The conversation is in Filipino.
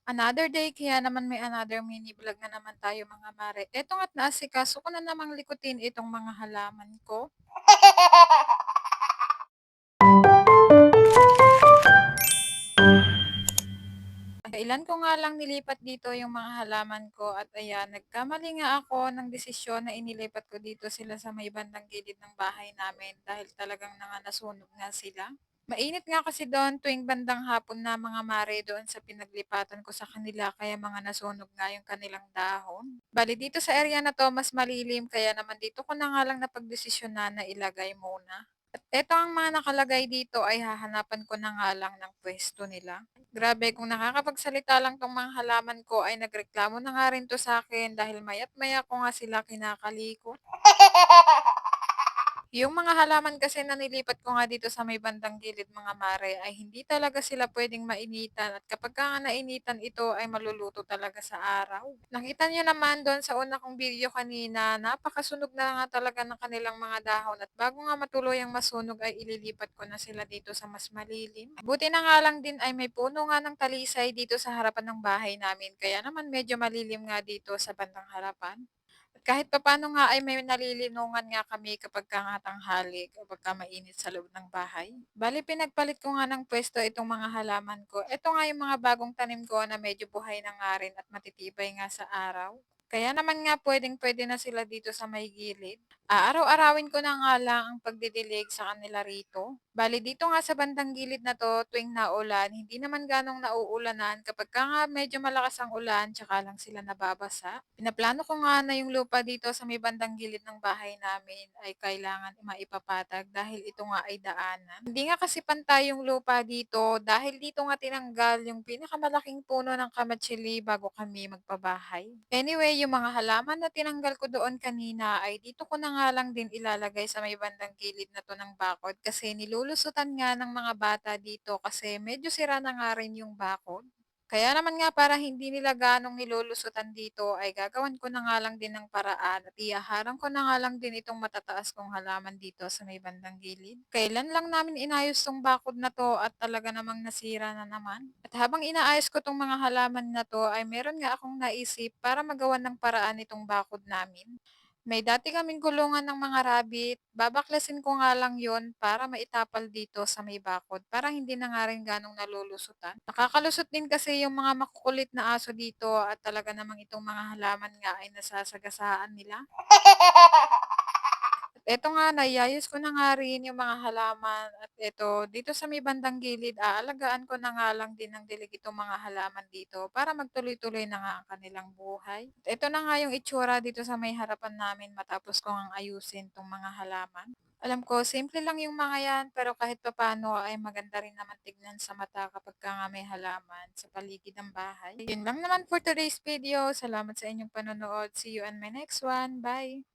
Another day, kaya naman may another mini vlog na naman tayo mga mare. Eto nga't naasikaso ko na namang likutin itong mga halaman ko. Ilan ko nga lang nilipat dito yung mga halaman ko at ayan, nagkamali nga ako ng desisyon na inilipat ko dito sila sa may bandang gilid ng bahay namin dahil talagang nasunog nga sila. Mainit nga kasi doon tuwing bandang hapon na mga mare doon sa pinaglipatan ko sa kanila kaya mga nasunog nga yung kanilang dahon. Bali dito sa area na to mas malilim kaya naman dito ko na nga lang napagdesisyonan na ilagay muna. At eto ang mga nakalagay dito ay hahanapan ko na nga lang ng pwesto nila. Grabe, kung nakakapagsalita lang 'tong mga halaman ko ay nagreklamo na nga rin 'to sa'kin dahil maya't maya ko nga sila kinakalikot. Yung mga halaman kasi na nilipat ko nga dito sa may bandang gilid mga mare ay hindi talaga sila pwedeng mainitan at kapagka nga nainitan ito ay maluluto talaga sa araw. Nakita niyo naman doon sa una kong video kanina, napakasunog na nga talaga ng kanilang mga dahon at bago nga matuluyang masunog ay ililipat ko na sila dito sa mas malilim. Buti na nga lang din ay may puno nga ng talisay dito sa harapan ng bahay namin kaya naman medyo malilim nga dito sa bandang harapan. At kahit papaano nga ay may nalilinungan nga kami kapagka nga tanghali, kapagka mainit sa loob ng bahay. Bale pinagpalit ko nga ng pwesto itong mga halaman ko. Ito nga yung mga bagong tanim ko na medyo buhay na nga rin at matitibay nga sa araw. Kaya naman nga pwedeng-pwede na sila dito sa may gilid. Aaraw-arawin ko na nga lang ang pagdidilig sa kanila rito. Bale dito nga sa bandang gilid na 'to tuwing naulan, hindi naman ganong nauulanan kapagka nga medyo malakas ang ulan tsaka lang sila nababasa. Pinaplano ko nga na yung lupa dito sa may bandang gilid ng bahay namin ay kailangan maipapatag dahil ito nga ay daanan. Hindi nga kasi pantay yung lupa dito dahil dito nga tinanggal yung pinakamalaking puno ng kamatsili bago kami magpabahay. Anyway, yung mga halaman na tinanggal ko doon kanina ay dito ko na nga lang din ilalagay sa may bandang gilid na 'to ng bakod kasi nilulusutan nga ng mga bata dito kasi medyo sira na nga rin yung bakod. Kaya naman nga para hindi nila gaanong nilulusutan dito ay gagawan ko na nga lang din ng paraan at ihaharang ko na nga lang din itong matataas kong halaman dito sa may bandang gilid. Kailan lang namin inayos tong bakod na 'to at talaga namang nasira na naman. At habang inaayos ko 'tong mga halaman na 'to ay meron nga akong naisip para magawan ng paraan itong bakod namin. May dati kaming kulungan ng mga rabbit, babaklasin ko nga lang yon para maitapal dito sa may bakod para hindi na nga rin ganong nalulusutan. Nakakalusot din kasi yung mga makukulit na aso dito at talaga namang itong mga halaman nga ay nasasagasaan nila. Eto nga, naiayos ko na nga rin yung mga halaman at eto, dito sa may bandang gilid, aalagaan ko na nga lang din ng dilig itong mga halaman dito para magtuloy-tuloy na nga ang kanilang buhay. At eto na nga yung itsura dito sa may harapan namin matapos ko ngang ayusin tong mga halaman. Alam ko, simple lang yung mga yan, pero kahit papano ay maganda rin naman tignan sa mata kapag ka nga may halaman sa paligid ng bahay. Yun lang naman for today's video. Salamat sa inyong panonood. See you on my next one. Bye!